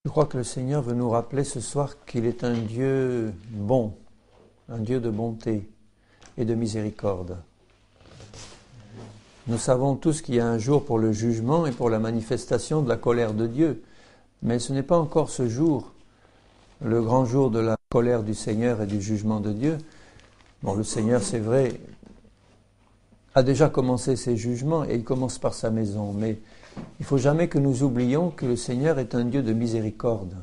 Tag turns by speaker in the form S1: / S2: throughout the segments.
S1: Je crois que le Seigneur veut nous rappeler ce soir qu'il est un Dieu bon, un Dieu de bonté et de miséricorde. Nous savons tous qu'il y a un jour pour le jugement et pour la manifestation de la colère de Dieu, mais ce n'est pas encore ce jour, le grand jour de la colère du Seigneur et du jugement de Dieu. Bon, le Seigneur, c'est vrai, a déjà commencé ses jugements et il commence par sa maison, mais il ne faut jamais que nous oublions que le Seigneur est un Dieu de miséricorde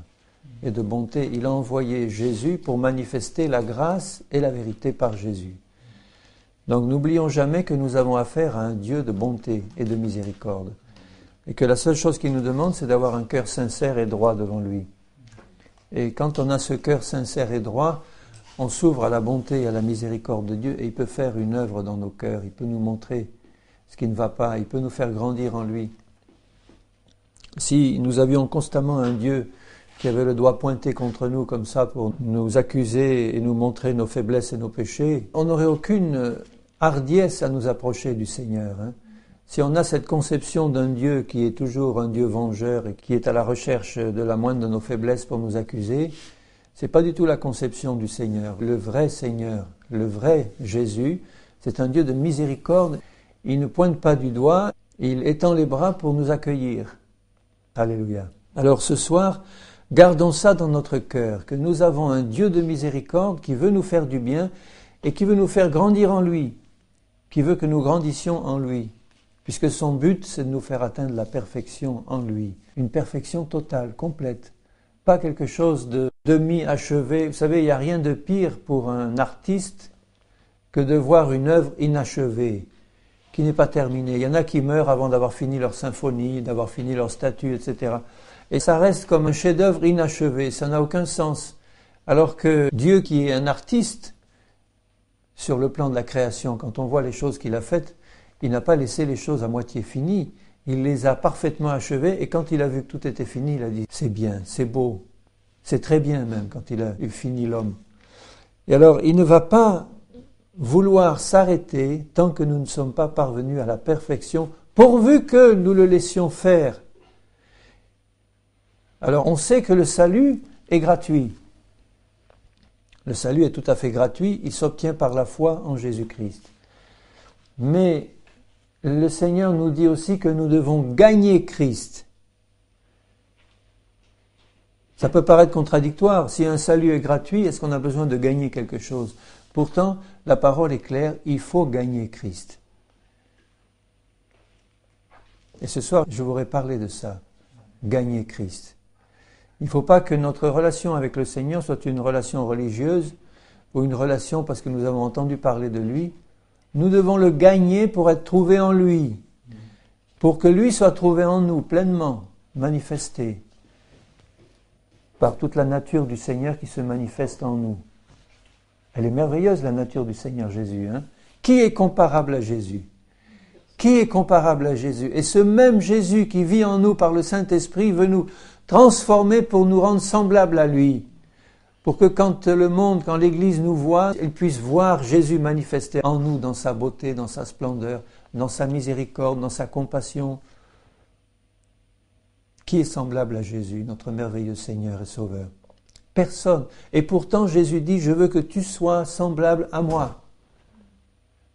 S1: et de bonté. Il a envoyé Jésus pour manifester la grâce et la vérité par Jésus. Donc n'oublions jamais que nous avons affaire à un Dieu de bonté et de miséricorde. Et que la seule chose qu'il nous demande, c'est d'avoir un cœur sincère et droit devant lui. Et quand on a ce cœur sincère et droit, on s'ouvre à la bonté et à la miséricorde de Dieu et il peut faire une œuvre dans nos cœurs. Il peut nous montrer ce qui ne va pas. Il peut nous faire grandir en lui. Si nous avions constamment un Dieu qui avait le doigt pointé contre nous comme ça pour nous accuser et nous montrer nos faiblesses et nos péchés, on n'aurait aucune hardiesse à nous approcher du Seigneur. Si on a cette conception d'un Dieu qui est toujours un Dieu vengeur et qui est à la recherche de la moindre de nos faiblesses pour nous accuser, c'est pas du tout la conception du Seigneur. Le vrai Seigneur, le vrai Jésus, c'est un Dieu de miséricorde. Il ne pointe pas du doigt, il étend les bras pour nous accueillir. Alléluia. Alors ce soir, gardons ça dans notre cœur, que nous avons un Dieu de miséricorde qui veut nous faire du bien et qui veut nous faire grandir en lui, qui veut que nous grandissions en lui, puisque son but, c'est de nous faire atteindre la perfection en lui, une perfection totale, complète, pas quelque chose de demi-achevé. Vous savez, il n'y a rien de pire pour un artiste que de voir une œuvre inachevée, qui n'est pas terminée. Il y en a qui meurent avant d'avoir fini leur symphonie, d'avoir fini leur statue, etc. Et ça reste comme un chef-d'œuvre inachevé, ça n'a aucun sens. Alors que Dieu, qui est un artiste, sur le plan de la création, quand on voit les choses qu'il a faites, il n'a pas laissé les choses à moitié finies, il les a parfaitement achevées, et quand il a vu que tout était fini, il a dit « c'est bien, c'est beau, c'est très bien même » quand il a eu fini l'homme. Et alors, il ne va pas vouloir s'arrêter tant que nous ne sommes pas parvenus à la perfection, pourvu que nous le laissions faire. Alors, on sait que le salut est gratuit. Le salut est tout à fait gratuit, il s'obtient par la foi en Jésus-Christ. Mais le Seigneur nous dit aussi que nous devons gagner Christ. Ça peut paraître contradictoire. Si un salut est gratuit, est-ce qu'on a besoin de gagner quelque chose ? Pourtant, la parole est claire, il faut gagner Christ. Et ce soir, je voudrais parler de ça, gagner Christ. Il ne faut pas que notre relation avec le Seigneur soit une relation religieuse ou une relation parce que nous avons entendu parler de lui. Nous devons le gagner pour être trouvés en lui, pour que lui soit trouvé en nous pleinement, manifesté par toute la nature du Seigneur qui se manifeste en nous. Elle est merveilleuse, la nature du Seigneur Jésus. Qui est comparable à Jésus ? Qui est comparable à Jésus ? Et ce même Jésus qui vit en nous par le Saint-Esprit veut nous transformer pour nous rendre semblables à lui. Pour que quand le monde, quand l'Église nous voit, elle puisse voir Jésus manifesté en nous dans sa beauté, dans sa splendeur, dans sa miséricorde, dans sa compassion. Qui est semblable à Jésus, notre merveilleux Seigneur et Sauveur ? Personne. Et pourtant, Jésus dit, je veux que tu sois semblable à moi.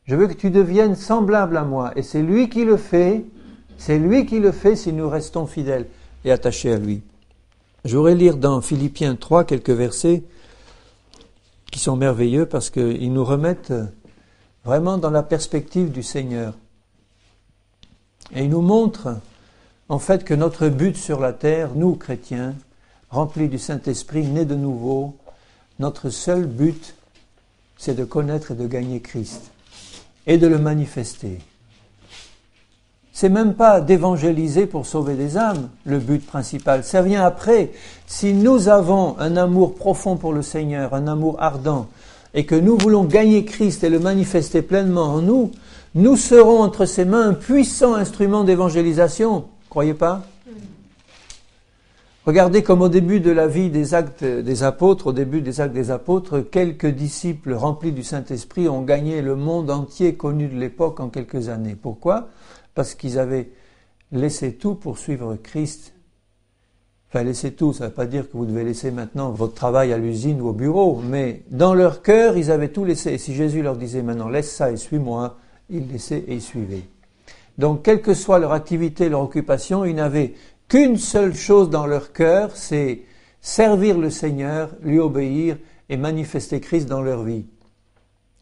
S1: Je veux que tu deviennes semblable à moi. Et c'est lui qui le fait. C'est lui qui le fait si nous restons fidèles et attachés à lui. Je voudrais lire dans Philippiens 3 quelques versets qui sont merveilleux parce qu'ils nous remettent vraiment dans la perspective du Seigneur. Et ils nous montrent en fait que notre but sur la terre, nous chrétiens, remplis du Saint-Esprit, nés de nouveau, notre seul but, c'est de connaître et de gagner Christ et de le manifester. C'est même pas d'évangéliser pour sauver des âmes, le but principal. Ça vient après. Si nous avons un amour profond pour le Seigneur, un amour ardent, et que nous voulons gagner Christ et le manifester pleinement en nous, nous serons entre ses mains un puissant instrument d'évangélisation. Croyez pas ? Regardez comme au début de la vie des actes des apôtres, au début des actes des apôtres, quelques disciples remplis du Saint-Esprit ont gagné le monde entier connu de l'époque en quelques années. Pourquoi ? Parce qu'ils avaient laissé tout pour suivre Christ. Enfin, laissez tout, ça ne veut pas dire que vous devez laisser maintenant votre travail à l'usine ou au bureau, mais dans leur cœur, ils avaient tout laissé. Et si Jésus leur disait maintenant, laisse ça et suis-moi, ils laissaient et ils suivaient. Donc, quelle que soit leur activité, leur occupation, ils n'avaient qu'une seule chose dans leur cœur, c'est servir le Seigneur, lui obéir et manifester Christ dans leur vie.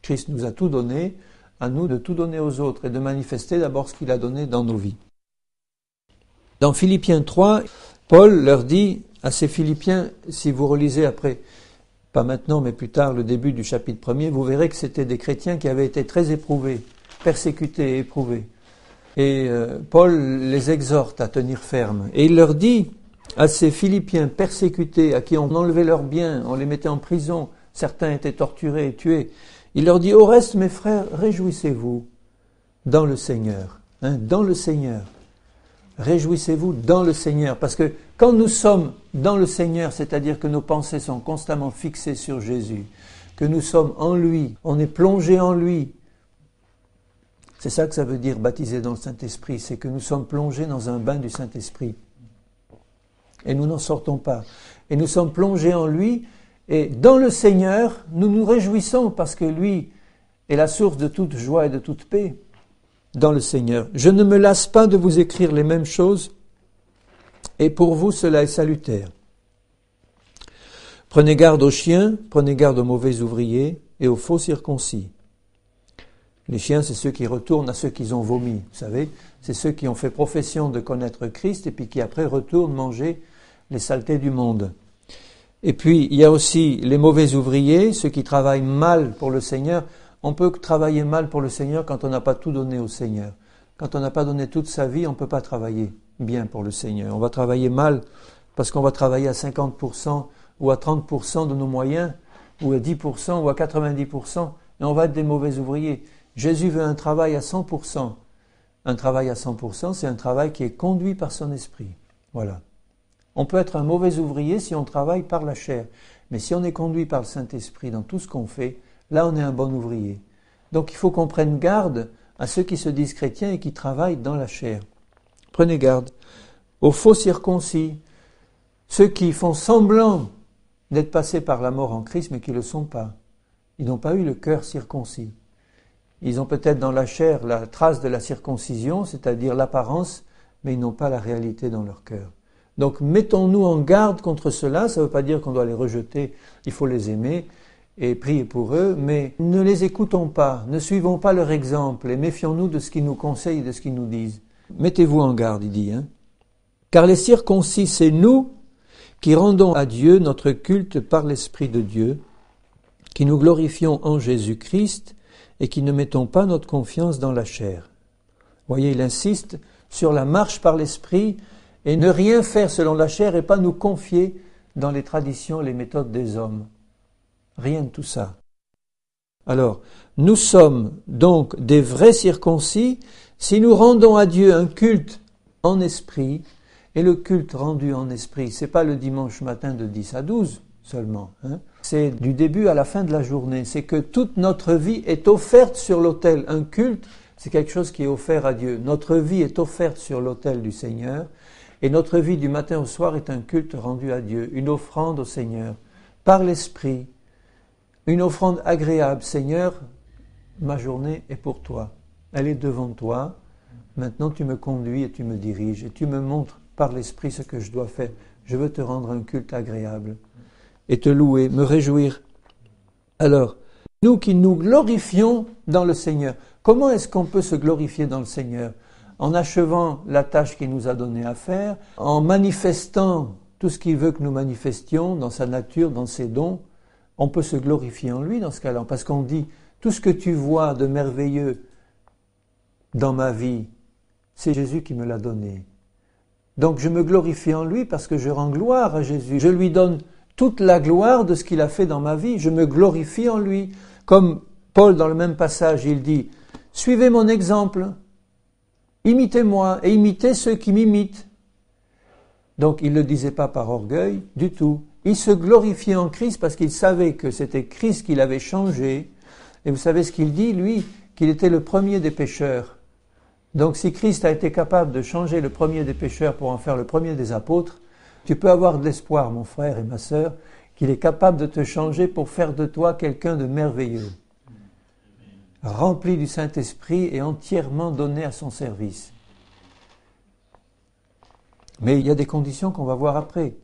S1: Christ nous a tout donné, à nous de tout donner aux autres et de manifester d'abord ce qu'il a donné dans nos vies. Dans Philippiens 3, Paul leur dit à ces Philippiens, si vous relisez après, pas maintenant mais plus tard, le début du chapitre 1er, vous verrez que c'était des chrétiens qui avaient été très éprouvés, persécutés et éprouvés. Et Paul les exhorte à tenir ferme. Et il leur dit à ces Philippiens persécutés, à qui on enlevait leurs biens, on les mettait en prison, certains étaient torturés et tués, il leur dit, au reste mes frères, réjouissez-vous dans le Seigneur. Dans le Seigneur. Réjouissez-vous dans le Seigneur. Parce que quand nous sommes dans le Seigneur, c'est-à-dire que nos pensées sont constamment fixées sur Jésus, que nous sommes en lui, on est plongé en lui. C'est ça que ça veut dire baptisé dans le Saint-Esprit, c'est que nous sommes plongés dans un bain du Saint-Esprit. Et nous n'en sortons pas. Et nous sommes plongés en lui, et dans le Seigneur, nous nous réjouissons parce que lui est la source de toute joie et de toute paix. Dans le Seigneur. Je ne me lasse pas de vous écrire les mêmes choses, et pour vous cela est salutaire. Prenez garde aux chiens, prenez garde aux mauvais ouvriers et aux faux circoncis. Les chiens, c'est ceux qui retournent à ceux qu'ils ont vomi, vous savez, c'est ceux qui ont fait profession de connaître Christ et puis qui après retournent manger les saletés du monde. Et puis, il y a aussi les mauvais ouvriers, ceux qui travaillent mal pour le Seigneur. On peut travailler mal pour le Seigneur quand on n'a pas tout donné au Seigneur. Quand on n'a pas donné toute sa vie, on ne peut pas travailler bien pour le Seigneur. On va travailler mal parce qu'on va travailler à 50% ou à 30% de nos moyens, ou à 10% ou à 90%, et on va être des mauvais ouvriers. Jésus veut un travail à 100%. Un travail à 100%, c'est un travail qui est conduit par son esprit. Voilà. On peut être un mauvais ouvrier si on travaille par la chair. Mais si on est conduit par le Saint-Esprit dans tout ce qu'on fait, là on est un bon ouvrier. Donc il faut qu'on prenne garde à ceux qui se disent chrétiens et qui travaillent dans la chair. Prenez garde aux faux circoncis, ceux qui font semblant d'être passés par la mort en Christ mais qui ne le sont pas. Ils n'ont pas eu le cœur circoncis. Ils ont peut-être dans la chair la trace de la circoncision, c'est-à-dire l'apparence, mais ils n'ont pas la réalité dans leur cœur. Donc mettons-nous en garde contre cela, ça ne veut pas dire qu'on doit les rejeter, il faut les aimer et prier pour eux, mais ne les écoutons pas, ne suivons pas leur exemple et méfions-nous de ce qu'ils nous conseillent et de ce qu'ils nous disent. Mettez-vous en garde, il dit. Car les circoncis, c'est nous qui rendons à Dieu notre culte par l'Esprit de Dieu, qui nous glorifions en Jésus-Christ et qui ne mettons pas notre confiance dans la chair. Vous voyez, il insiste sur la marche par l'Esprit et ne rien faire selon la chair et pas nous confier dans les traditions, les méthodes des hommes. Rien de tout ça. Alors, nous sommes donc des vrais circoncis si nous rendons à Dieu un culte en esprit, et le culte rendu en esprit, c'est pas le dimanche matin de 10 à 12 seulement, c'est du début à la fin de la journée, c'est que toute notre vie est offerte sur l'autel. Un culte, c'est quelque chose qui est offert à Dieu. Notre vie est offerte sur l'autel du Seigneur, et notre vie du matin au soir est un culte rendu à Dieu, une offrande au Seigneur, par l'Esprit, une offrande agréable. Seigneur, ma journée est pour toi, elle est devant toi, maintenant tu me conduis et tu me diriges, et tu me montres par l'Esprit ce que je dois faire. Je veux te rendre un culte agréable, et te louer, me réjouir. Alors, nous qui nous glorifions dans le Seigneur, comment est-ce qu'on peut se glorifier dans le Seigneur ? En achevant la tâche qu'il nous a donnée à faire, en manifestant tout ce qu'il veut que nous manifestions dans sa nature, dans ses dons, on peut se glorifier en lui dans ce cas-là, parce qu'on dit, tout ce que tu vois de merveilleux dans ma vie, c'est Jésus qui me l'a donné. Donc je me glorifie en lui parce que je rends gloire à Jésus. Je lui donne toute la gloire de ce qu'il a fait dans ma vie. Je me glorifie en lui. Comme Paul, dans le même passage, il dit, suivez mon exemple. Imitez-moi et imitez ceux qui m'imitent. Donc il ne le disait pas par orgueil du tout. Il se glorifiait en Christ parce qu'il savait que c'était Christ qui l'avait changé. Et vous savez ce qu'il dit, lui, qu'il était le premier des pécheurs. Donc si Christ a été capable de changer le premier des pécheurs pour en faire le premier des apôtres, Tu peux avoir de l'espoir, mon frère et ma sœur, qu'il est capable de te changer pour faire de toi quelqu'un de merveilleux, rempli du Saint-Esprit et entièrement donné à son service. Mais il y a des conditions qu'on va voir après.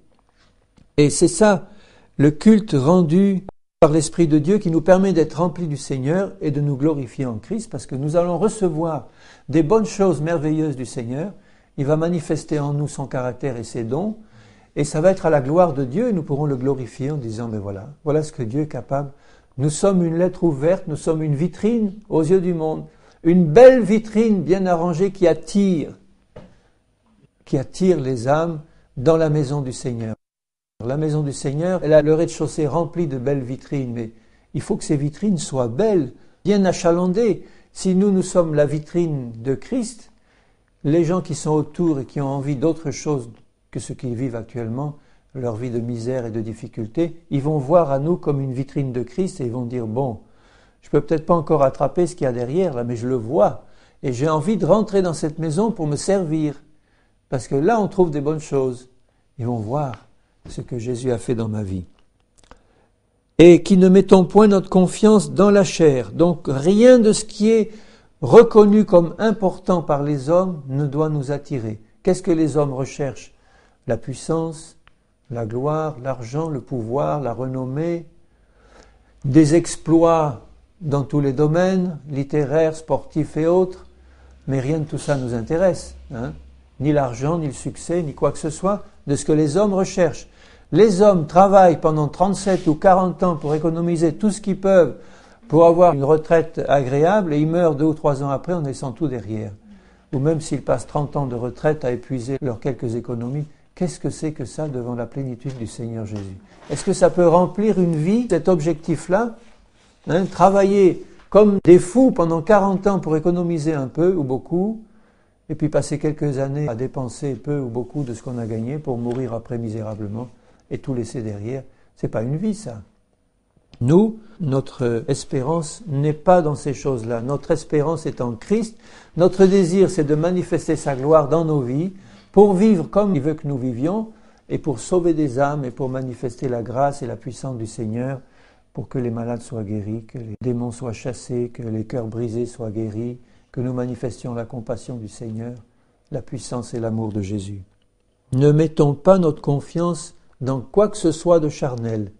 S1: Et c'est ça, le culte rendu par l'Esprit de Dieu qui nous permet d'être remplis du Seigneur et de nous glorifier en Christ, parce que nous allons recevoir des bonnes choses merveilleuses du Seigneur. Il va manifester en nous son caractère et ses dons, et ça va être à la gloire de Dieu, et nous pourrons le glorifier en disant, ben voilà ce que Dieu est capable. Nous sommes une lettre ouverte, nous sommes une vitrine aux yeux du monde, une belle vitrine bien arrangée qui attire les âmes dans la maison du Seigneur. La maison du Seigneur, elle a le rez-de-chaussée rempli de belles vitrines, mais il faut que ces vitrines soient belles, bien achalandées. Si nous sommes la vitrine de Christ, les gens qui sont autour et qui ont envie d'autre chose que ce qu'ils vivent actuellement, leur vie de misère et de difficulté, ils vont voir à nous comme une vitrine de Christ et ils vont dire, bon, je peux peut-être pas encore attraper ce qu'il y a derrière là, mais je le vois et j'ai envie de rentrer dans cette maison pour me servir. Parce que là, on trouve des bonnes choses. Ils vont voir ce que Jésus a fait dans ma vie. Et qui ne mettons point notre confiance dans la chair. Donc, rien de ce qui est reconnu comme important par les hommes ne doit nous attirer. Qu'est-ce que les hommes recherchent? La puissance, la gloire, l'argent, le pouvoir, la renommée, des exploits dans tous les domaines, littéraires, sportifs et autres. Mais rien de tout ça nous intéresse, ni l'argent, ni le succès, ni quoi que ce soit, de ce que les hommes recherchent. Les hommes travaillent pendant 37 ou 40 ans pour économiser tout ce qu'ils peuvent pour avoir une retraite agréable et ils meurent 2 ou 3 ans après en laissant tout derrière. Ou même s'ils passent 30 ans de retraite à épuiser leurs quelques économies, qu'est-ce que c'est que ça devant la plénitude du Seigneur Jésus? Est-ce que ça peut remplir une vie, cet objectif-là, travailler comme des fous pendant 40 ans pour économiser un peu ou beaucoup, et puis passer quelques années à dépenser peu ou beaucoup de ce qu'on a gagné pour mourir après misérablement et tout laisser derrière? C'est pas une vie, ça. Nous, notre espérance n'est pas dans ces choses-là. Notre espérance est en Christ. Notre désir, c'est de manifester sa gloire dans nos vies pour vivre comme il veut que nous vivions et pour sauver des âmes et pour manifester la grâce et la puissance du Seigneur pour que les malades soient guéris, que les démons soient chassés, que les cœurs brisés soient guéris, que nous manifestions la compassion du Seigneur, la puissance et l'amour de Jésus. Ne mettons pas notre confiance dans quoi que ce soit de charnel,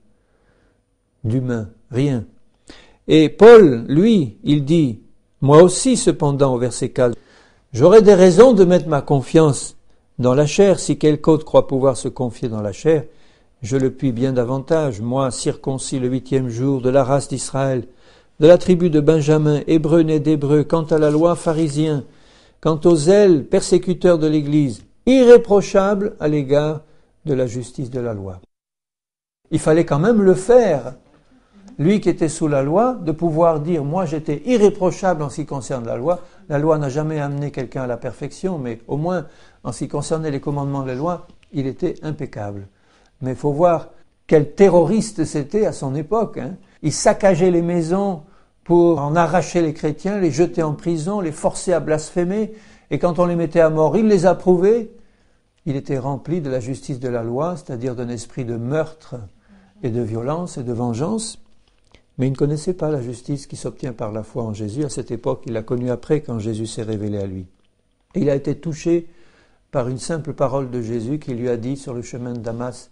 S1: d'humain, rien. Et Paul, lui, il dit, moi aussi cependant, au verset 4, j'aurais des raisons de mettre ma confiance dans la chair. Si quelque autre croit pouvoir se confier dans la chair, je le puis bien davantage, moi, circoncis le 8e jour de la race d'Israël, de la tribu de Benjamin, hébreu né d'hébreu, quant à la loi, pharisien, quant aux zèles, persécuteurs de l'Église, irréprochable à l'égard de la justice de la loi. Il fallait quand même le faire. Lui qui était sous la loi, de pouvoir dire, moi j'étais irréprochable en ce qui concerne la loi. La loi n'a jamais amené quelqu'un à la perfection, mais au moins, en ce qui concernait les commandements de la loi, il était impeccable. Mais il faut voir quel terroriste c'était à son époque. Il saccageait les maisons pour en arracher les chrétiens, les jeter en prison, les forcer à blasphémer. Et quand on les mettait à mort, il les approuvait. Il était rempli de la justice de la loi, c'est-à-dire d'un esprit de meurtre et de violence et de vengeance. Mais il ne connaissait pas la justice qui s'obtient par la foi en Jésus. À cette époque, il l'a connue après quand Jésus s'est révélé à lui. Et il a été touché par une simple parole de Jésus qui lui a dit sur le chemin de Damas,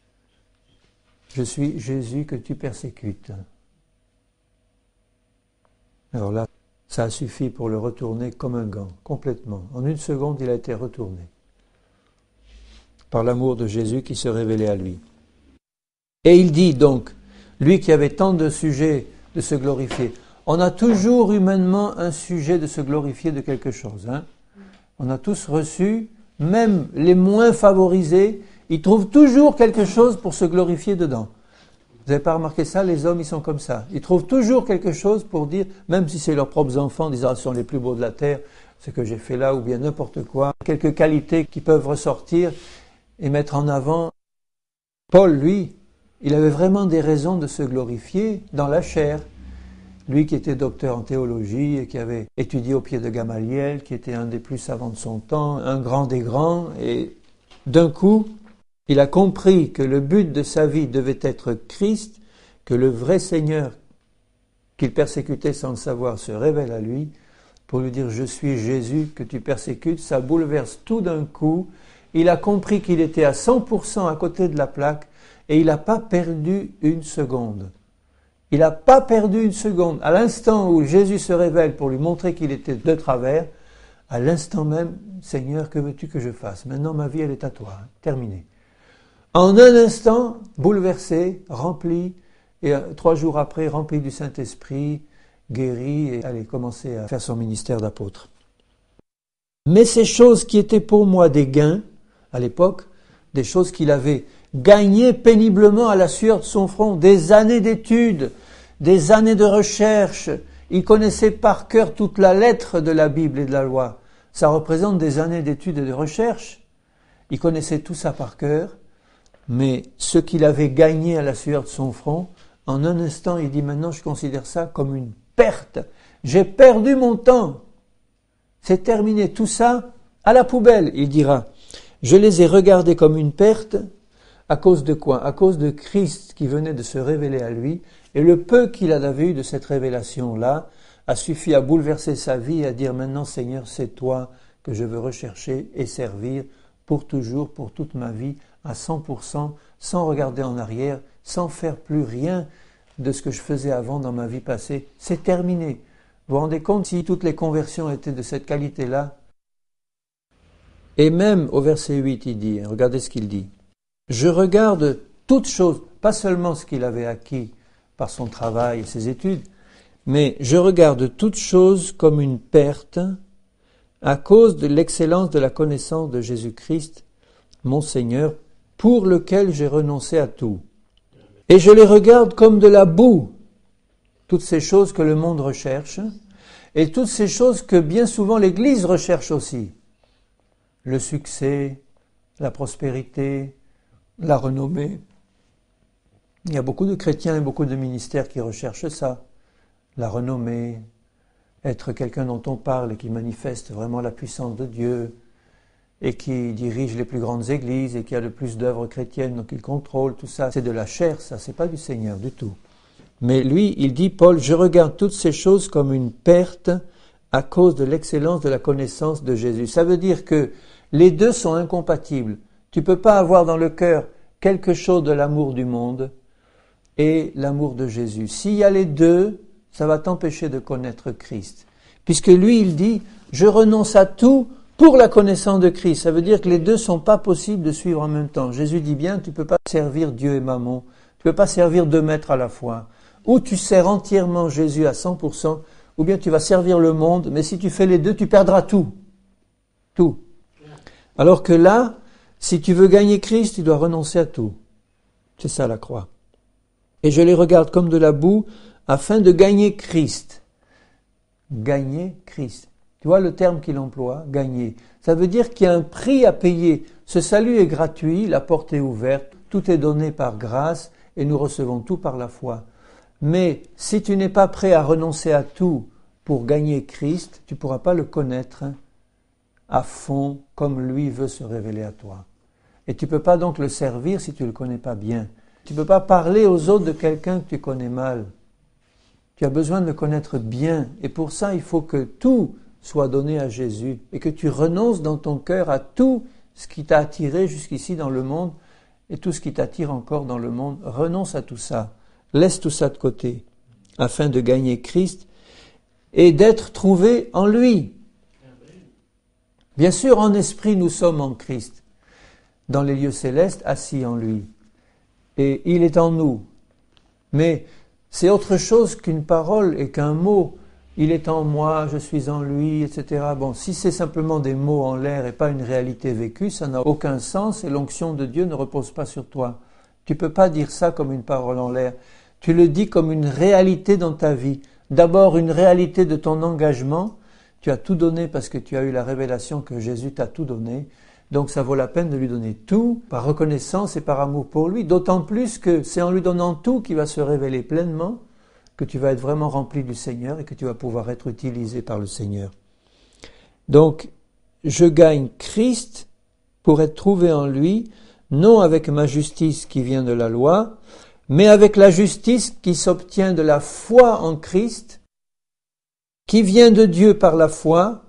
S1: « Je suis Jésus que tu persécutes. » Alors là, ça a suffi pour le retourner comme un gant, complètement. En une seconde, il a été retourné par l'amour de Jésus qui se révélait à lui. Et il dit donc, lui qui avait tant de sujets de se glorifier, on a toujours humainement un sujet de se glorifier de quelque chose. On a tous reçu, même les moins favorisés, ils trouvent toujours quelque chose pour se glorifier dedans. Vous n'avez pas remarqué ça? Les hommes, ils sont comme ça. Ils trouvent toujours quelque chose pour dire, même si c'est leurs propres enfants, disant, ce sont les plus beaux de la terre, ce que j'ai fait là, ou bien n'importe quoi. Quelques qualités qui peuvent ressortir et mettre en avant. Paul, lui, il avait vraiment des raisons de se glorifier dans la chair. Lui qui était docteur en théologie et qui avait étudié au pied de Gamaliel, qui était un des plus savants de son temps, un grand des grands, et d'un coup, Il a compris que le but de sa vie devait être Christ, que le vrai Seigneur qu'il persécutait sans le savoir se révèle à lui pour lui dire « Je suis Jésus que tu persécutes ». Ça bouleverse tout d'un coup. Il a compris qu'il était à 100% à côté de la plaque et il n'a pas perdu une seconde. Il n'a pas perdu une seconde. À l'instant où Jésus se révèle pour lui montrer qu'il était de travers, à l'instant même, « Seigneur, que veux-tu que je fasse? Maintenant ma vie elle est à toi. » Terminé. En un instant, bouleversé, rempli, et 3 jours après, rempli du Saint-Esprit, guéri, et allait commencer à faire son ministère d'apôtre. Mais ces choses qui étaient pour moi des gains, à l'époque, des choses qu'il avait gagnées péniblement à la sueur de son front, des années d'études, des années de recherche, il connaissait par cœur toute la lettre de la Bible et de la loi. Ça représente des années d'études et de recherche. Il connaissait tout ça par cœur. Mais ce qu'il avait gagné à la sueur de son front, en un instant, il dit maintenant je considère ça comme une perte. J'ai perdu mon temps. C'est terminé. Tout ça à la poubelle, il dira. Je les ai regardés comme une perte. À cause de quoi? À cause de Christ qui venait de se révéler à lui. Et le peu qu'il avait eu de cette révélation-là a suffi à bouleverser sa vie et à dire maintenant Seigneur, c'est toi que je veux rechercher et servir pour toujours, pour toute ma vie, à 100%, sans regarder en arrière, sans faire plus rien de ce que je faisais avant dans ma vie passée. C'est terminé. Vous vous rendez compte si toutes les conversions étaient de cette qualité-là? Et même au verset 8, il dit, regardez ce qu'il dit. Je regarde toutes choses, pas seulement ce qu'il avait acquis par son travail et ses études, mais je regarde toutes choses comme une perte à cause de l'excellence de la connaissance de Jésus-Christ, mon Seigneur, pour lequel j'ai renoncé à tout. Et je les regarde comme de la boue, toutes ces choses que le monde recherche, et toutes ces choses que bien souvent l'Église recherche aussi. Le succès, la prospérité, la renommée. Il y a beaucoup de chrétiens et beaucoup de ministères qui recherchent ça. La renommée, être quelqu'un dont on parle et qui manifeste vraiment la puissance de Dieu, et qui dirige les plus grandes églises et qui a le plus d'œuvres chrétiennes, donc il contrôle tout ça. C'est de la chair, ça, c'est pas du Seigneur du tout. Mais lui, il dit, Paul, je regarde toutes ces choses comme une perte à cause de l'excellence de la connaissance de Jésus. Ça veut dire que les deux sont incompatibles. Tu peux pas avoir dans le cœur quelque chose de l'amour du monde et l'amour de Jésus. S'il y a les deux, ça va t'empêcher de connaître Christ. Puisque lui, il dit, je renonce à tout pour la connaissance de Christ. Ça veut dire que les deux sont pas possibles de suivre en même temps. Jésus dit bien, tu peux pas servir Dieu et Mammon. Tu peux pas servir 2 maîtres à la fois. Ou tu sers entièrement Jésus à 100%, ou bien tu vas servir le monde, mais si tu fais les deux, tu perdras tout. Tout. Alors que là, si tu veux gagner Christ, tu dois renoncer à tout. C'est ça la croix. Et je les regarde comme de la boue, afin de gagner Christ. Gagner Christ. Tu vois le terme qu'il emploie, gagner. Ça veut dire qu'il y a un prix à payer. Ce salut est gratuit, la porte est ouverte, tout est donné par grâce et nous recevons tout par la foi. Mais si tu n'es pas prêt à renoncer à tout pour gagner Christ, tu ne pourras pas le connaître à fond comme lui veut se révéler à toi. Et tu ne peux pas donc le servir si tu ne le connais pas bien. Tu ne peux pas parler aux autres de quelqu'un que tu connais mal. Tu as besoin de le connaître bien et pour ça il faut que tout soit donné à Jésus et que tu renonces dans ton cœur à tout ce qui t'a attiré jusqu'ici dans le monde et tout ce qui t'attire encore dans le monde. Renonce à tout ça, laisse tout ça de côté afin de gagner Christ et d'être trouvé en lui. Bien sûr, en esprit, nous sommes en Christ, dans les lieux célestes, assis en lui. Et il est en nous. Mais c'est autre chose qu'une parole et qu'un mot. Il est en moi, je suis en lui, etc. Bon, si c'est simplement des mots en l'air et pas une réalité vécue, ça n'a aucun sens et l'onction de Dieu ne repose pas sur toi. Tu peux pas dire ça comme une parole en l'air. Tu le dis comme une réalité dans ta vie. D'abord, une réalité de ton engagement. Tu as tout donné parce que tu as eu la révélation que Jésus t'a tout donné. Donc ça vaut la peine de lui donner tout, par reconnaissance et par amour pour lui. D'autant plus que c'est en lui donnant tout qu'il va se révéler pleinement, que tu vas être vraiment rempli du Seigneur et que tu vas pouvoir être utilisé par le Seigneur. Donc, je gagne Christ pour être trouvé en lui, non avec ma justice qui vient de la loi, mais avec la justice qui s'obtient de la foi en Christ, qui vient de Dieu par la foi,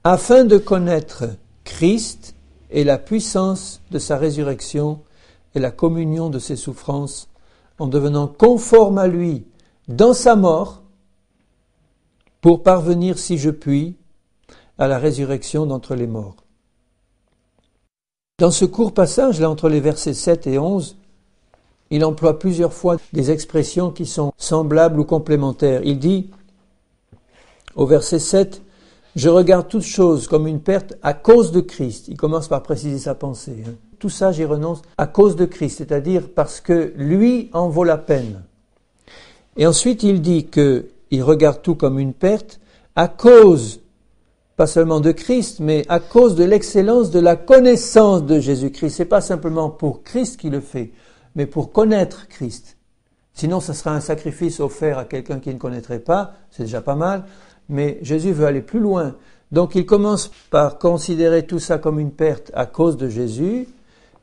S1: afin de connaître Christ et la puissance de sa résurrection et la communion de ses souffrances, en devenant conforme à lui dans sa mort, pour parvenir, si je puis, à la résurrection d'entre les morts. Dans ce court passage, là, entre les versets 7 et 11, il emploie plusieurs fois des expressions qui sont semblables ou complémentaires. Il dit, au verset 7, « Je regarde toutes choses comme une perte à cause de Christ. » Il commence par préciser sa pensée. Tout ça, j'y renonce à cause de Christ, c'est-à-dire parce que lui en vaut la peine. Et ensuite, il dit qu'il regarde tout comme une perte à cause, pas seulement de Christ, mais à cause de l'excellence de la connaissance de Jésus-Christ. C'est pas simplement pour Christ qu'il le fait, mais pour connaître Christ. Sinon, ce sera un sacrifice offert à quelqu'un qui ne connaîtrait pas, c'est déjà pas mal, mais Jésus veut aller plus loin. Donc il commence par considérer tout ça comme une perte à cause de Jésus,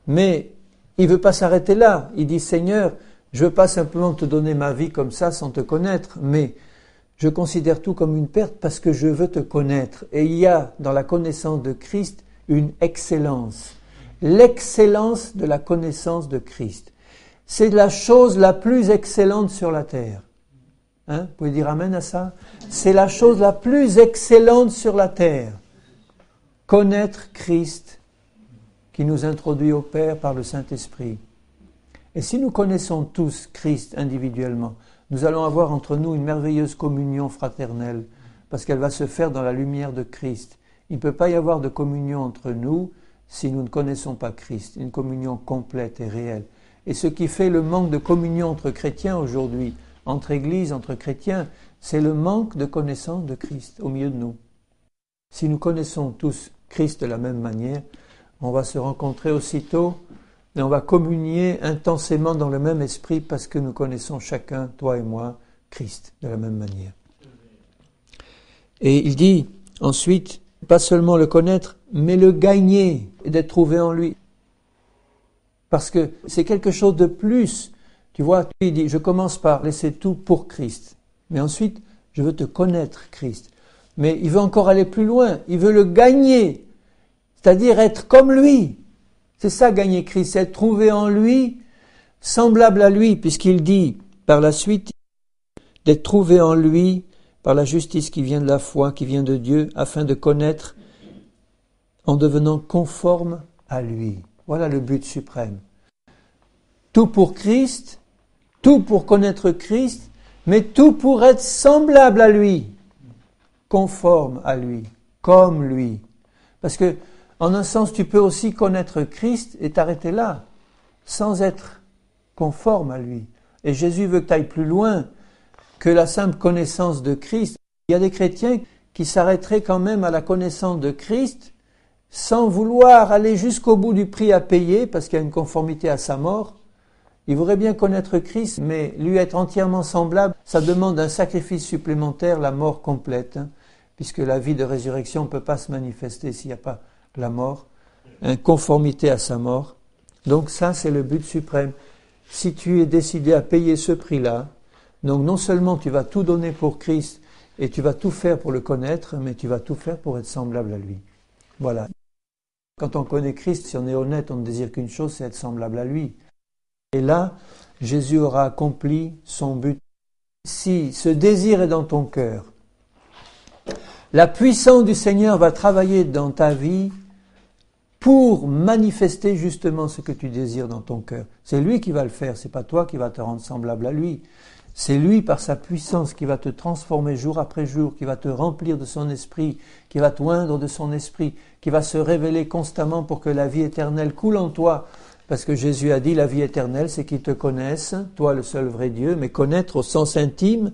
S1: mais il ne veut pas s'arrêter là. Il dit, Seigneur, je ne veux pas simplement te donner ma vie comme ça sans te connaître, mais je considère tout comme une perte parce que je veux te connaître. Et il y a dans la connaissance de Christ une excellence. L'excellence de la connaissance de Christ. C'est la chose la plus excellente sur la terre. Vous pouvez dire amen à ça? C'est la chose la plus excellente sur la terre. Connaître Christ qui nous introduit au Père par le Saint-Esprit. Et si nous connaissons tous Christ individuellement, nous allons avoir entre nous une merveilleuse communion fraternelle parce qu'elle va se faire dans la lumière de Christ. Il ne peut pas y avoir de communion entre nous si nous ne connaissons pas Christ, une communion complète et réelle. Et ce qui fait le manque de communion entre chrétiens aujourd'hui, entre églises, entre chrétiens, c'est le manque de connaissance de Christ au milieu de nous. Si nous connaissons tous Christ de la même manière, on va se rencontrer aussitôt et on va communier intensément dans le même esprit parce que nous connaissons chacun, toi et moi, Christ de la même manière. Et il dit ensuite, pas seulement le connaître, mais le gagner et d'être trouvé en lui. Parce que c'est quelque chose de plus. Tu vois, il dit, je commence par laisser tout pour Christ. Mais ensuite, je veux te connaître, Christ. Mais il veut encore aller plus loin. Il veut le gagner. C'est-à-dire être comme lui. C'est ça, gagner Christ. C'est être trouvé en lui, semblable à lui, puisqu'il dit, par la suite, d'être trouvé en lui, par la justice qui vient de la foi, qui vient de Dieu, afin de connaître, en devenant conforme à lui. Voilà le but suprême. Tout pour Christ, tout pour connaître Christ, mais tout pour être semblable à lui, conforme à lui, comme lui. Parce que, en un sens, tu peux aussi connaître Christ et t'arrêter là, sans être conforme à lui. Et Jésus veut que tu ailles plus loin que la simple connaissance de Christ. Il y a des chrétiens qui s'arrêteraient quand même à la connaissance de Christ, sans vouloir aller jusqu'au bout du prix à payer, parce qu'il y a une conformité à sa mort. Il voudrait bien connaître Christ, mais lui être entièrement semblable, ça demande un sacrifice supplémentaire, la mort complète, puisque la vie de résurrection ne peut pas se manifester s'il n'y a pas la mort, une conformité à sa mort. Donc ça, c'est le but suprême. Si tu es décidé à payer ce prix-là, donc non seulement tu vas tout donner pour Christ, et tu vas tout faire pour le connaître, mais tu vas tout faire pour être semblable à lui. Voilà. Quand on connaît Christ, si on est honnête, on ne désire qu'une chose, c'est être semblable à lui. Et là, Jésus aura accompli son but. Si ce désir est dans ton cœur, la puissance du Seigneur va travailler dans ta vie pour manifester justement ce que tu désires dans ton cœur. C'est lui qui va le faire, c'est pas toi qui va te rendre semblable à lui. C'est lui, par sa puissance, qui va te transformer jour après jour, qui va te remplir de son esprit, qui va t'oindre de son esprit, qui va se révéler constamment pour que la vie éternelle coule en toi. Parce que Jésus a dit, la vie éternelle, c'est qu'ils te connaissent, toi le seul vrai Dieu, mais connaître au sens intime,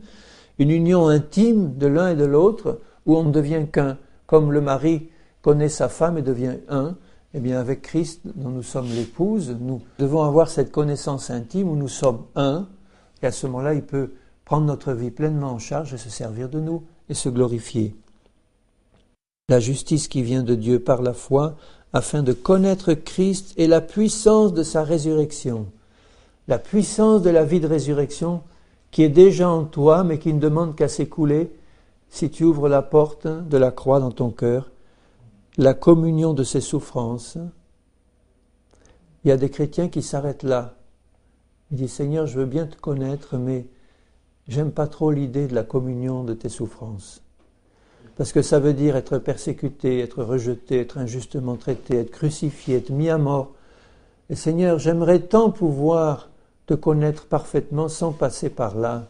S1: une union intime de l'un et de l'autre, où on ne devient qu'un. Comme le mari connaît sa femme et devient un, eh bien avec Christ, dont nous sommes l'épouse, nous devons avoir cette connaissance intime où nous sommes un. Et à ce moment-là, il peut prendre notre vie pleinement en charge et se servir de nous et se glorifier. La justice qui vient de Dieu par la foi, afin de connaître Christ et la puissance de sa résurrection. La puissance de la vie de résurrection qui est déjà en toi, mais qui ne demande qu'à s'écouler si tu ouvres la porte de la croix dans ton cœur, la communion de ses souffrances. Il y a des chrétiens qui s'arrêtent là. Ils disent, Seigneur, je veux bien te connaître, mais j'aime pas trop l'idée de la communion de tes souffrances. Parce que ça veut dire être persécuté, être rejeté, être injustement traité, être crucifié, être mis à mort. Et Seigneur, j'aimerais tant pouvoir te connaître parfaitement sans passer par là.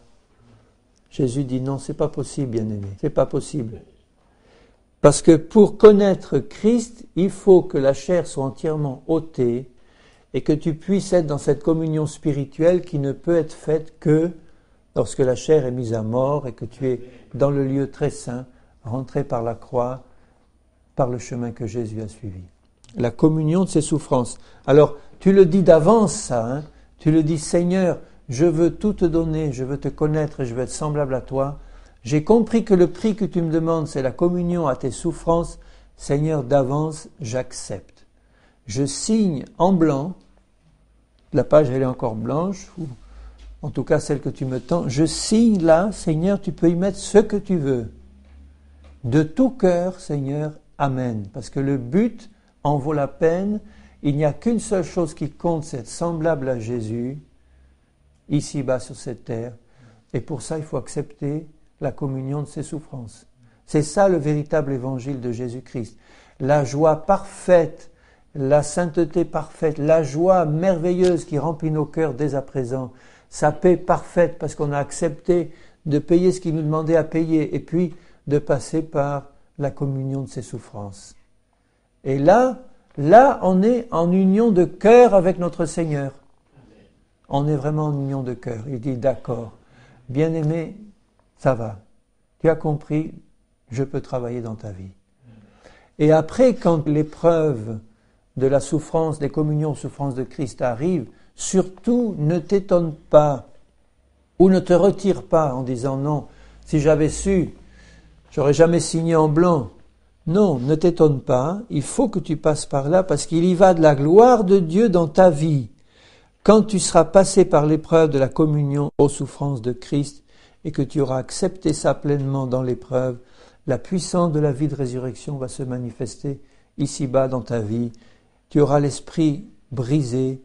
S1: Jésus dit non, c'est pas possible, bien-aimé, c'est pas possible. Parce que pour connaître Christ, il faut que la chair soit entièrement ôtée et que tu puisses être dans cette communion spirituelle qui ne peut être faite que lorsque la chair est mise à mort et que tu es dans le lieu très saint, rentré par la croix, par le chemin que Jésus a suivi. La communion de ses souffrances. Alors, tu le dis d'avance, ça, hein? Tu le dis, Seigneur, je veux tout te donner, je veux te connaître et je veux être semblable à toi. J'ai compris que le prix que tu me demandes, c'est la communion à tes souffrances. Seigneur, d'avance, j'accepte. Je signe en blanc, la page elle est encore blanche, ou en tout cas celle que tu me tends, je signe là, Seigneur, tu peux y mettre ce que tu veux. De tout cœur, Seigneur, Amen. Parce que le but en vaut la peine. Il n'y a qu'une seule chose qui compte, c'est être semblable à Jésus, ici-bas sur cette terre. Et pour ça, il faut accepter la communion de ses souffrances. C'est ça le véritable évangile de Jésus-Christ. La joie parfaite, la sainteté parfaite, la joie merveilleuse qui remplit nos cœurs dès à présent, sa paix parfaite parce qu'on a accepté de payer ce qu'il nous demandait à payer et puis de passer par la communion de ses souffrances. Et là, on est en union de cœur avec notre Seigneur. On est vraiment en union de cœur. Il dit, d'accord, bien-aimé, ça va. Tu as compris, je peux travailler dans ta vie. Et après, quand l'épreuve de la souffrance, des communions aux souffrances de Christ arrive, surtout ne t'étonne pas ou ne te retire pas en disant non, si j'avais su, j'aurais jamais signé en blanc. Non, ne t'étonne pas, il faut que tu passes par là parce qu'il y va de la gloire de Dieu dans ta vie. Quand tu seras passé par l'épreuve de la communion aux souffrances de Christ et que tu auras accepté ça pleinement dans l'épreuve, la puissance de la vie de résurrection va se manifester ici-bas dans ta vie. Tu auras l'esprit brisé,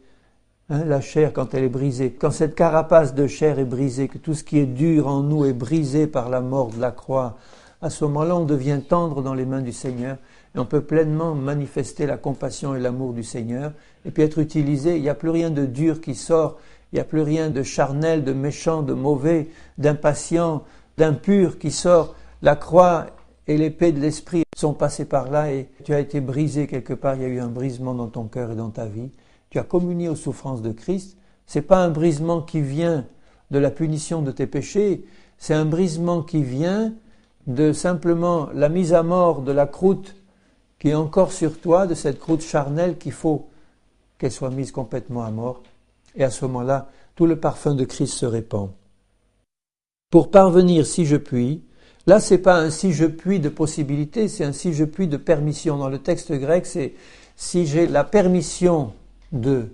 S1: la chair quand elle est brisée. Quand cette carapace de chair est brisée, que tout ce qui est dur en nous est brisé par la mort de la croix, à ce moment-là, on devient tendre dans les mains du Seigneur et on peut pleinement manifester la compassion et l'amour du Seigneur et puis être utilisé. Il n'y a plus rien de dur qui sort, il n'y a plus rien de charnel, de méchant, de mauvais, d'impatient, d'impur qui sort. La croix et l'épée de l'esprit sont passés par là et tu as été brisé quelque part, il y a eu un brisement dans ton cœur et dans ta vie. Tu as communié aux souffrances de Christ. C'est pas un brisement qui vient de la punition de tes péchés, c'est un brisement qui vient de simplement la mise à mort de la croûte qui est encore sur toi, de cette croûte charnelle qu'il faut qu'elle soit mise complètement à mort. Et à ce moment-là, tout le parfum de Christ se répand. Pour parvenir, si je puis, là c'est pas un si je puis de possibilité, c'est un si je puis de permission. Dans le texte grec, c'est si j'ai la permission de.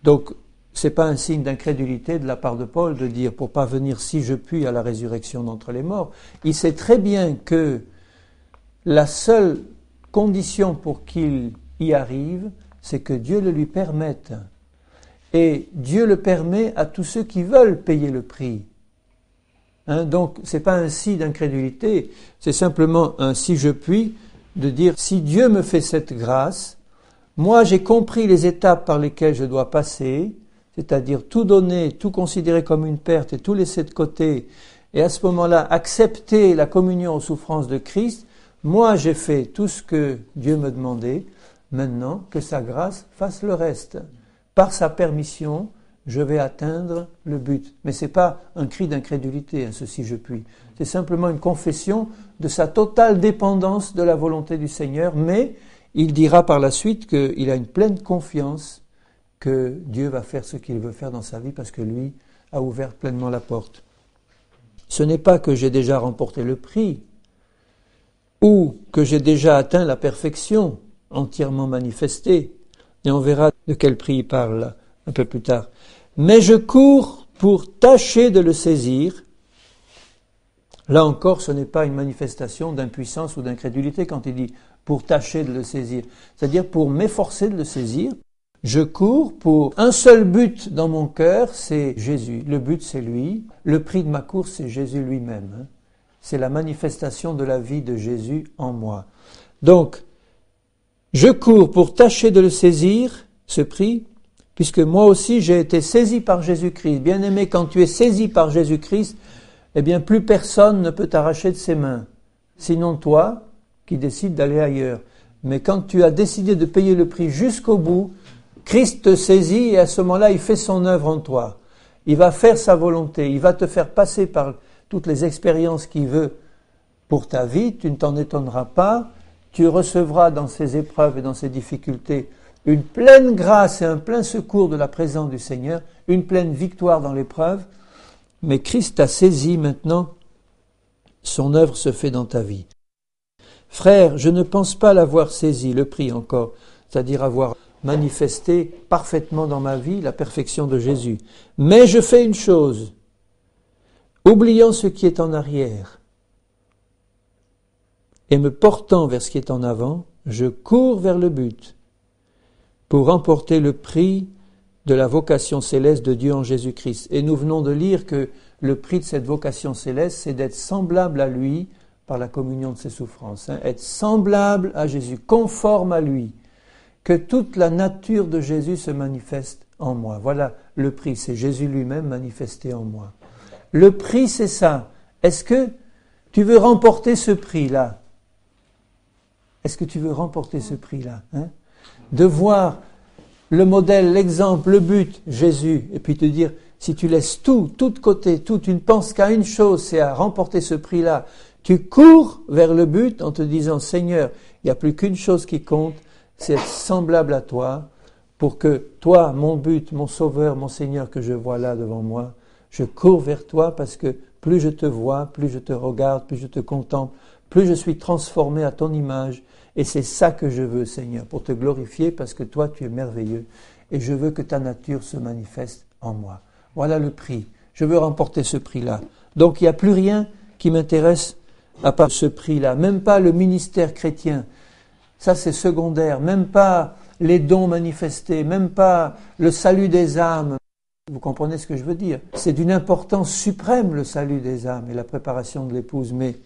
S1: Donc, c'est pas un signe d'incrédulité de la part de Paul de dire pour parvenir si je puis à la résurrection d'entre les morts. Il sait très bien que la seule condition pour qu'il y arrive, c'est que Dieu le lui permette. Et Dieu le permet à tous ceux qui veulent payer le prix. Donc, c'est pas un si d'incrédulité, c'est simplement un si je puis de dire si Dieu me fait cette grâce, moi j'ai compris les étapes par lesquelles je dois passer, c'est-à-dire tout donner, tout considérer comme une perte et tout laisser de côté, et à ce moment-là accepter la communion aux souffrances de Christ. Moi j'ai fait tout ce que Dieu me demandait, maintenant que sa grâce fasse le reste. Par sa permission, je vais atteindre le but. Mais ce n'est pas un cri d'incrédulité, ceci je puis. C'est simplement une confession de sa totale dépendance de la volonté du Seigneur, mais il dira par la suite qu'il a une pleine confiance que Dieu va faire ce qu'il veut faire dans sa vie parce que lui a ouvert pleinement la porte. Ce n'est pas que j'ai déjà remporté le prix ou que j'ai déjà atteint la perfection. entièrement manifesté. Et on verra de quel prix il parle là, un peu plus tard. Mais je cours pour tâcher de le saisir. Là encore, ce n'est pas une manifestation d'impuissance ou d'incrédulité quand il dit pour tâcher de le saisir. C'est-à-dire pour m'efforcer de le saisir. Je cours pour un seul but dans mon cœur, c'est Jésus. Le but, c'est lui. Le prix de ma course, c'est Jésus lui-même. C'est la manifestation de la vie de Jésus en moi. Donc, je cours pour tâcher de le saisir, ce prix, puisque moi aussi j'ai été saisi par Jésus-Christ. Bien-aimé, quand tu es saisi par Jésus-Christ, eh bien plus personne ne peut t'arracher de ses mains. Sinon toi, qui décides d'aller ailleurs. Mais quand tu as décidé de payer le prix jusqu'au bout, Christ te saisit et à ce moment-là, il fait son œuvre en toi. Il va faire sa volonté, il va te faire passer par toutes les expériences qu'il veut pour ta vie, tu ne t'en étonneras pas, tu recevras dans ces épreuves et dans ces difficultés une pleine grâce et un plein secours de la présence du Seigneur, une pleine victoire dans l'épreuve, mais Christ t'a saisi maintenant, son œuvre se fait dans ta vie. Frère, je ne pense pas l'avoir saisi, le prix encore, c'est-à-dire avoir manifesté parfaitement dans ma vie la perfection de Jésus. Mais je fais une chose, oubliant ce qui est en arrière et me portant vers ce qui est en avant, je cours vers le but pour remporter le prix de la vocation céleste de Dieu en Jésus-Christ. Et nous venons de lire que le prix de cette vocation céleste, c'est d'être semblable à lui par la communion de ses souffrances. Être semblable à Jésus, conforme à lui. Que toute la nature de Jésus se manifeste en moi. Voilà le prix, c'est Jésus lui-même manifesté en moi. Le prix, c'est ça. Est-ce que tu veux remporter ce prix-là? Est-ce que tu veux remporter ce prix-là? De voir le modèle, l'exemple, le but, Jésus, et puis te dire, si tu laisses tout de côté, tu ne penses qu'à une chose, c'est à remporter ce prix-là. Tu cours vers le but en te disant, Seigneur, il n'y a plus qu'une chose qui compte, c'est être semblable à toi, pour que toi, mon but, mon sauveur, mon Seigneur que je vois là devant moi, je cours vers toi parce que plus je te vois, plus je te regarde, plus je te contemple, plus je suis transformé à ton image. Et c'est ça que je veux, Seigneur, pour te glorifier parce que toi, tu es merveilleux. Et je veux que ta nature se manifeste en moi. Voilà le prix. Je veux remporter ce prix-là. Donc il n'y a plus rien qui m'intéresse à part ce prix-là. Même pas le ministère chrétien. Ça, c'est secondaire. Même pas les dons manifestés. Même pas le salut des âmes. Vous comprenez ce que je veux dire? C'est d'une importance suprême, le salut des âmes et la préparation de l'épouse. Mais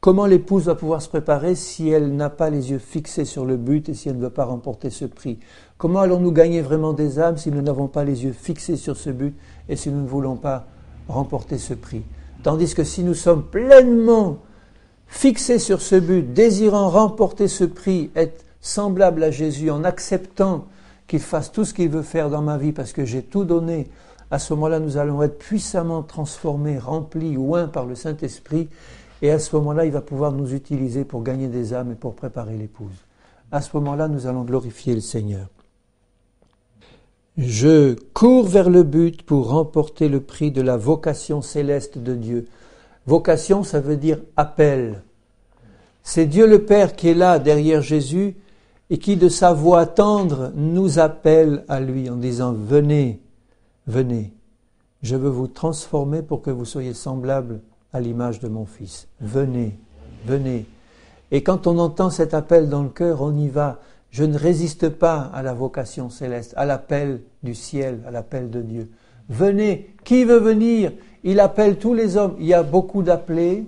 S1: comment l'épouse va pouvoir se préparer si elle n'a pas les yeux fixés sur le but et si elle ne veut pas remporter ce prix? Comment allons-nous gagner vraiment des âmes si nous n'avons pas les yeux fixés sur ce but et si nous ne voulons pas remporter ce prix? Tandis que si nous sommes pleinement fixés sur ce but, désirant remporter ce prix, être semblable à Jésus en acceptant qu'il fasse tout ce qu'il veut faire dans ma vie parce que j'ai tout donné, à ce moment-là, nous allons être puissamment transformés, remplis, oints par le Saint-Esprit, et à ce moment-là, il va pouvoir nous utiliser pour gagner des âmes et pour préparer l'épouse. À ce moment-là, nous allons glorifier le Seigneur. Je cours vers le but pour remporter le prix de la vocation céleste de Dieu. Vocation, ça veut dire appel. C'est Dieu le Père qui est là derrière Jésus et qui, de sa voix tendre, nous appelle à lui en disant « Venez, venez, je veux vous transformer pour que vous soyez semblables à l'image de mon Fils. Venez, venez. » Et quand on entend cet appel dans le cœur, on y va. Je ne résiste pas à la vocation céleste, à l'appel du ciel, à l'appel de Dieu. Venez, qui veut venir? Il appelle tous les hommes. Il y a beaucoup d'appelés,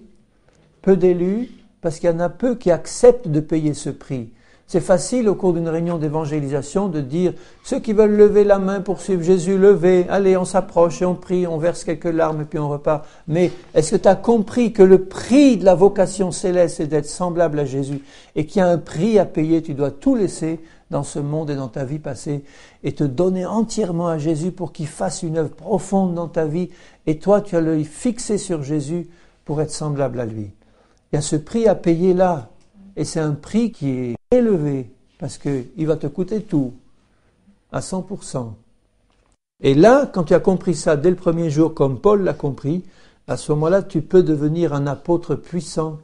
S1: peu d'élus, parce qu'il y en a peu qui acceptent de payer ce prix. C'est facile au cours d'une réunion d'évangélisation de dire ceux qui veulent lever la main pour suivre Jésus, levez, allez, on s'approche et on prie, on verse quelques larmes et puis on repart. Mais est-ce que tu as compris que le prix de la vocation céleste c'est d'être semblable à Jésus et qu'il y a un prix à payer, tu dois tout laisser dans ce monde et dans ta vie passée et te donner entièrement à Jésus pour qu'il fasse une œuvre profonde dans ta vie et toi tu as l'œil fixé sur Jésus pour être semblable à lui. Il y a ce prix à payer là. Et c'est un prix qui est élevé, parce qu'il va te coûter tout, à 100%. Et là, quand tu as compris ça dès le premier jour, comme Paul l'a compris, à ce moment-là, tu peux devenir un apôtre puissant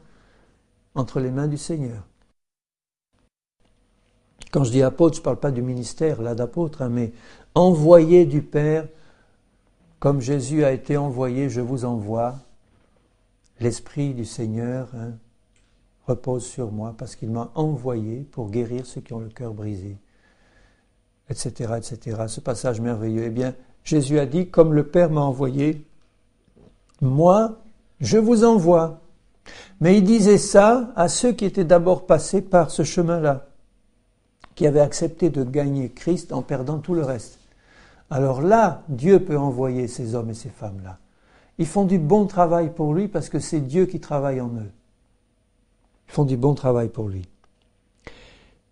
S1: entre les mains du Seigneur. Quand je dis apôtre, je ne parle pas du ministère là d'apôtre, mais envoyé du Père, comme Jésus a été envoyé, je vous envoie. L'Esprit du Seigneur repose sur moi parce qu'il m'a envoyé pour guérir ceux qui ont le cœur brisé, etc., etc. Ce passage merveilleux. Eh bien, Jésus a dit, comme le Père m'a envoyé, moi, je vous envoie. Mais il disait ça à ceux qui étaient d'abord passés par ce chemin-là, qui avaient accepté de gagner Christ en perdant tout le reste. Alors là, Dieu peut envoyer ces hommes et ces femmes-là. Ils font du bon travail pour lui parce que c'est Dieu qui travaille en eux. Ils font du bon travail pour lui.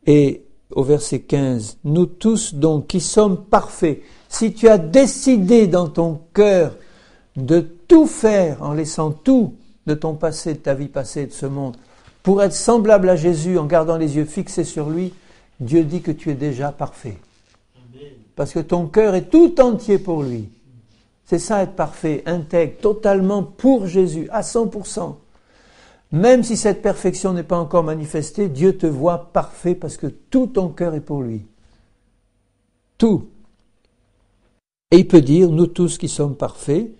S1: Et au verset 15, nous tous donc qui sommes parfaits, si tu as décidé dans ton cœur de tout faire en laissant tout de ton passé, de ta vie passée, de ce monde, pour être semblable à Jésus en gardant les yeux fixés sur lui, Dieu dit que tu es déjà parfait. Parce que ton cœur est tout entier pour lui. C'est ça être parfait, intègre, totalement pour Jésus, à 100%. Même si cette perfection n'est pas encore manifestée, Dieu te voit parfait parce que tout ton cœur est pour lui. Tout. Et il peut dire, nous tous qui sommes parfaits,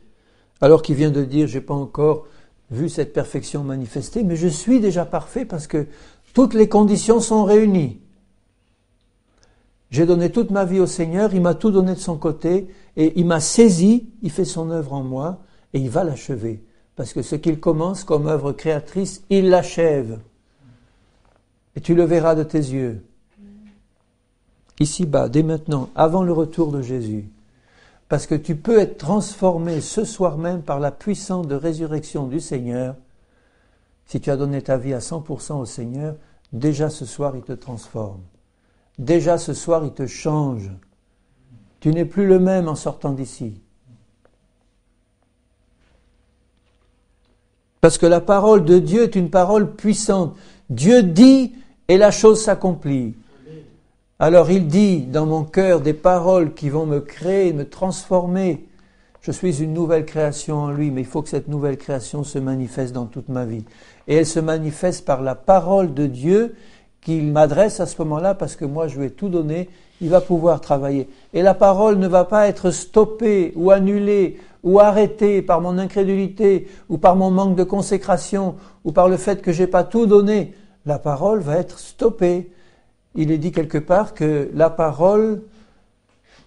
S1: alors qu'il vient de dire, je n'ai pas encore vu cette perfection manifestée, mais je suis déjà parfait parce que toutes les conditions sont réunies. J'ai donné toute ma vie au Seigneur, il m'a tout donné de son côté, et il m'a saisi, il fait son œuvre en moi, et il va l'achever. Parce que ce qu'il commence comme œuvre créatrice, il l'achève. Et tu le verras de tes yeux. Ici-bas, dès maintenant, avant le retour de Jésus. Parce que tu peux être transformé ce soir même par la puissance de résurrection du Seigneur. Si tu as donné ta vie à 100% au Seigneur, déjà ce soir, il te transforme. Déjà ce soir, il te change. Tu n'es plus le même en sortant d'ici. Parce que la parole de Dieu est une parole puissante. Dieu dit et la chose s'accomplit. Alors il dit dans mon cœur des paroles qui vont me créer, me transformer. Je suis une nouvelle création en lui, mais il faut que cette nouvelle création se manifeste dans toute ma vie. Et elle se manifeste par la parole de Dieu qu'il m'adresse à ce moment-là parce que moi je lui ai tout donné, il va pouvoir travailler. Et la parole ne va pas être stoppée ou annulée ou arrêtée par mon incrédulité ou par mon manque de consécration ou par le fait que j'ai pas tout donné. La parole va être stoppée. Il est dit quelque part que la parole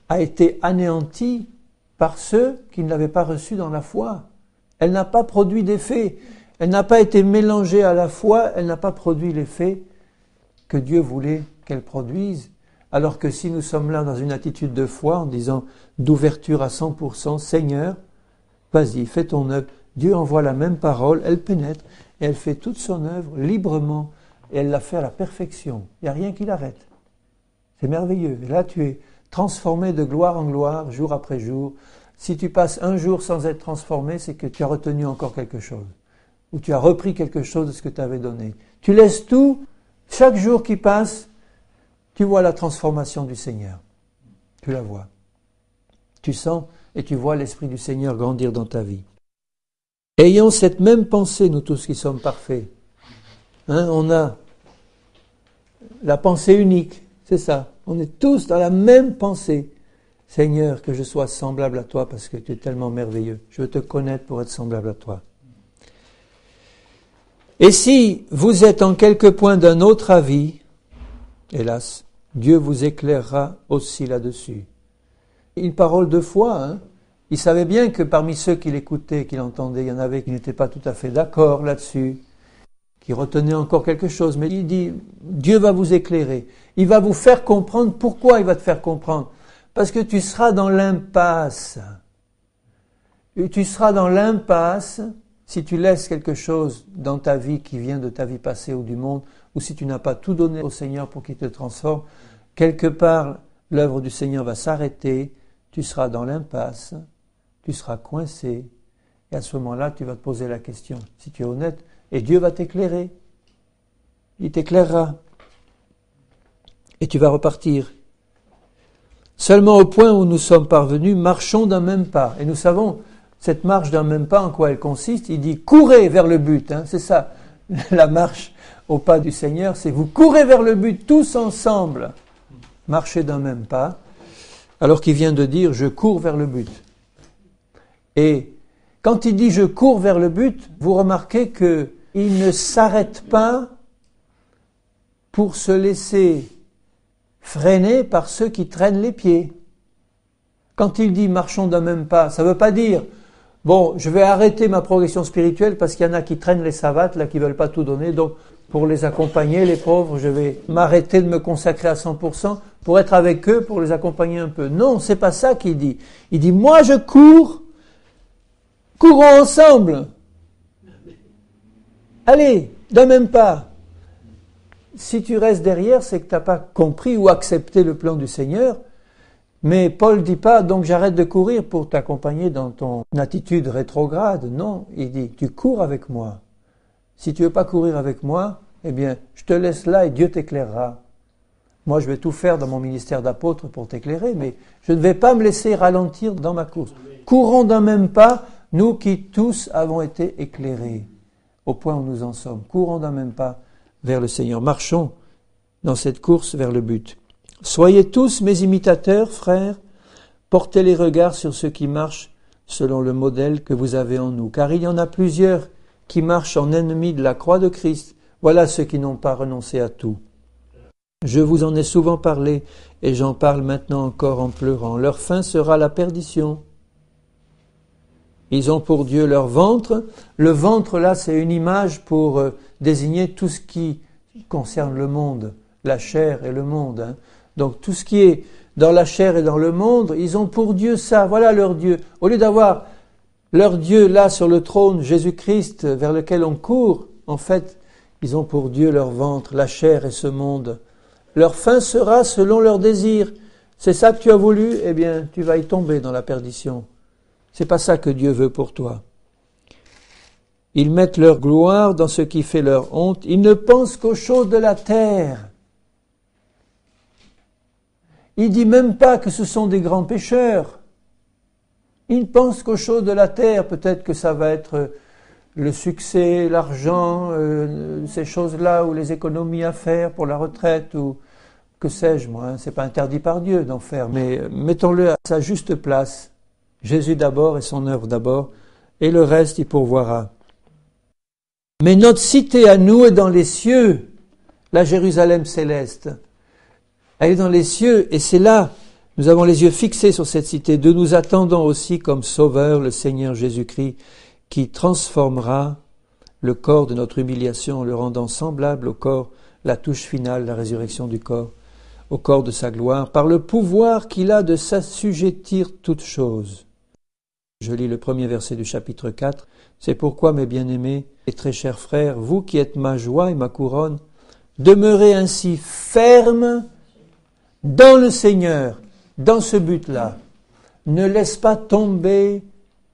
S1: a été anéantie par ceux qui ne l'avaient pas reçue dans la foi. Elle n'a pas produit d'effet. Elle n'a pas été mélangée à la foi. Elle n'a pas produit l'effet que Dieu voulait qu'elle produise. Alors que si nous sommes là dans une attitude de foi, en disant d'ouverture à 100%, Seigneur, vas-y, fais ton œuvre. Dieu envoie la même parole, elle pénètre et elle fait toute son œuvre librement et elle la fait à la perfection. Il n'y a rien qui l'arrête. C'est merveilleux. Et là, tu es transformé de gloire en gloire, jour après jour. Si tu passes un jour sans être transformé, c'est que tu as retenu encore quelque chose. Ou tu as repris quelque chose de ce que tu avais donné. Tu laisses tout. Chaque jour qui passe, tu vois la transformation du Seigneur. Tu la vois. Tu sens et tu vois l'Esprit du Seigneur grandir dans ta vie. Ayons cette même pensée, nous tous qui sommes parfaits. On a la pensée unique, c'est ça. On est tous dans la même pensée. Seigneur, que je sois semblable à toi parce que tu es tellement merveilleux. Je veux te connaître pour être semblable à toi. Et si vous êtes en quelque point d'un autre avis, hélas, Dieu vous éclairera aussi là-dessus. Une parole de foi, Il savait bien que parmi ceux qui l'écoutaient, qui l'entendaient, il y en avait qui n'étaient pas tout à fait d'accord là-dessus, qui retenaient encore quelque chose. Mais il dit, Dieu va vous éclairer. Il va vous faire comprendre. Pourquoi il va te faire comprendre? Parce que tu seras dans l'impasse. Et tu seras dans l'impasse si tu laisses quelque chose dans ta vie qui vient de ta vie passée ou du monde, ou si tu n'as pas tout donné au Seigneur pour qu'il te transforme, quelque part, l'œuvre du Seigneur va s'arrêter, tu seras dans l'impasse, tu seras coincé, et à ce moment-là, tu vas te poser la question, si tu es honnête, et Dieu va t'éclairer. Il t'éclairera. Et tu vas repartir. Seulement au point où nous sommes parvenus, marchons d'un même pas. Et nous savons, cette marche d'un même pas, en quoi elle consiste? Il dit, courez vers le but, c'est ça. la marche au pas du Seigneur, c'est vous courez vers le but tous ensemble, marchez d'un même pas, alors qu'il vient de dire je cours vers le but. Et quand il dit je cours vers le but, vous remarquez qu'il ne s'arrête pas pour se laisser freiner par ceux qui traînent les pieds. Quand il dit marchons d'un même pas, ça ne veut pas dire bon, je vais arrêter ma progression spirituelle parce qu'il y en a qui traînent les savates, là, qui ne veulent pas tout donner, donc pour les accompagner, les pauvres, je vais m'arrêter de me consacrer à 100% pour être avec eux, pour les accompagner un peu. Non, c'est pas ça qu'il dit. Il dit, moi je cours, courons ensemble. Allez, d'un même pas. Si tu restes derrière, c'est que tu n'as pas compris ou accepté le plan du Seigneur. Mais Paul ne dit pas, donc j'arrête de courir pour t'accompagner dans ton attitude rétrograde. Non, il dit, tu cours avec moi. Si tu ne veux pas courir avec moi, eh bien, je te laisse là et Dieu t'éclairera. Moi, je vais tout faire dans mon ministère d'apôtre pour t'éclairer, mais je ne vais pas me laisser ralentir dans ma course. Courons d'un même pas, nous qui tous avons été éclairés au point où nous en sommes. Courons d'un même pas vers le Seigneur. Marchons dans cette course vers le but. Soyez tous mes imitateurs, frères, portez les regards sur ceux qui marchent selon le modèle que vous avez en nous. Car il y en a plusieurs qui marchent en ennemis de la croix de Christ. Voilà ceux qui n'ont pas renoncé à tout. Je vous en ai souvent parlé, et j'en parle maintenant encore en pleurant. Leur fin sera la perdition. Ils ont pour Dieu leur ventre. Le ventre, là, c'est une image pour désigner tout ce qui concerne le monde, la chair et le monde. Hein. Donc tout ce qui est dans la chair et dans le monde, ils ont pour Dieu ça, voilà leur Dieu. Au lieu d'avoir leur Dieu là sur le trône, Jésus-Christ, vers lequel on court, en fait, ils ont pour Dieu leur ventre, la chair et ce monde. Leur fin sera selon leur désir. C'est ça que tu as voulu, eh bien, tu vas y tomber dans la perdition. C'est pas ça que Dieu veut pour toi. Ils mettent leur gloire dans ce qui fait leur honte. Ils ne pensent qu'aux choses de la terre. Il dit même pas que ce sont des grands pécheurs. Ils ne pensent qu'aux choses de la terre. Peut-être que ça va être le succès, l'argent, ces choses-là, ou les économies à faire pour la retraite, ou que sais-je moi. Hein. C'est pas interdit par Dieu d'en faire, mais mettons-le à sa juste place. Jésus d'abord et son œuvre d'abord, et le reste il pourvoira. Mais notre cité à nous est dans les cieux, la Jérusalem céleste. Elle est dans les cieux, et c'est là, nous avons les yeux fixés sur cette cité, d'où nous attendons aussi comme sauveur le Seigneur Jésus-Christ, qui transformera le corps de notre humiliation en le rendant semblable au corps, la touche finale, la résurrection du corps, au corps de sa gloire, par le pouvoir qu'il a de s'assujettir toutes choses. Je lis le premier verset du chapitre 4. C'est pourquoi, mes bien-aimés et très chers frères, vous qui êtes ma joie et ma couronne, demeurez ainsi fermes dans le Seigneur, dans ce but-là. Ne laisse pas tomber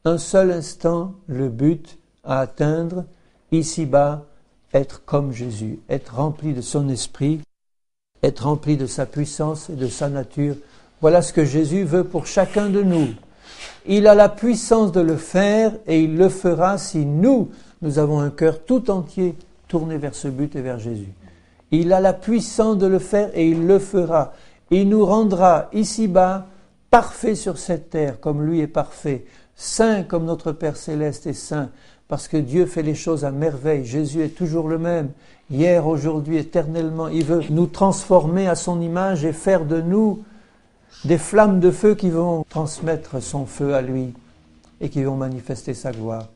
S1: un seul instant le but à atteindre, ici-bas, être comme Jésus, être rempli de son esprit, être rempli de sa puissance et de sa nature. Voilà ce que Jésus veut pour chacun de nous. Il a la puissance de le faire et il le fera si nous avons un cœur tout entier tourné vers ce but et vers Jésus. Il a la puissance de le faire et il le fera. Il nous rendra ici-bas parfaits sur cette terre comme lui est parfait, saint comme notre Père Céleste est saint, parce que Dieu fait les choses à merveille. Jésus est toujours le même, hier, aujourd'hui, éternellement. Il veut nous transformer à son image et faire de nous des flammes de feu qui vont transmettre son feu à lui et qui vont manifester sa gloire.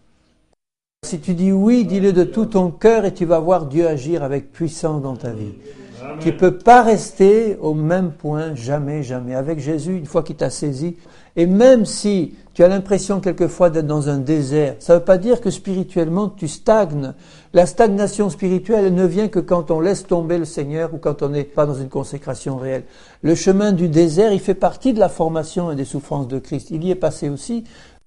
S1: Si tu dis oui, dis-le de tout ton cœur et tu vas voir Dieu agir avec puissance dans ta vie. Amen. Tu ne peux pas rester au même point, jamais, jamais. Avec Jésus, une fois qu'il t'a saisi, et même si tu as l'impression quelquefois d'être dans un désert, ça ne veut pas dire que spirituellement tu stagnes. La stagnation spirituelle elle ne vient que quand on laisse tomber le Seigneur ou quand on n'est pas dans une consécration réelle. Le chemin du désert, il fait partie de la formation et des souffrances de Christ. Il y est passé aussi.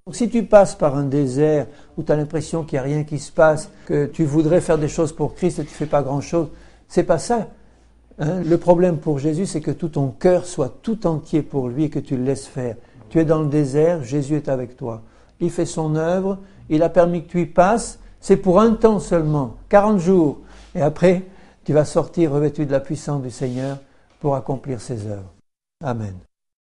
S1: Donc, si tu passes par un désert où tu as l'impression qu'il n'y a rien qui se passe, que tu voudrais faire des choses pour Christ et tu ne fais pas grand-chose, c'est pas ça. Hein? Le problème pour Jésus, c'est que tout ton cœur soit tout entier pour lui et que tu le laisses faire. Tu es dans le désert, Jésus est avec toi. Il fait son œuvre, il a permis que tu y passes. C'est pour un temps seulement, 40 jours. Et après, tu vas sortir revêtu de la puissance du Seigneur pour accomplir ses œuvres. Amen.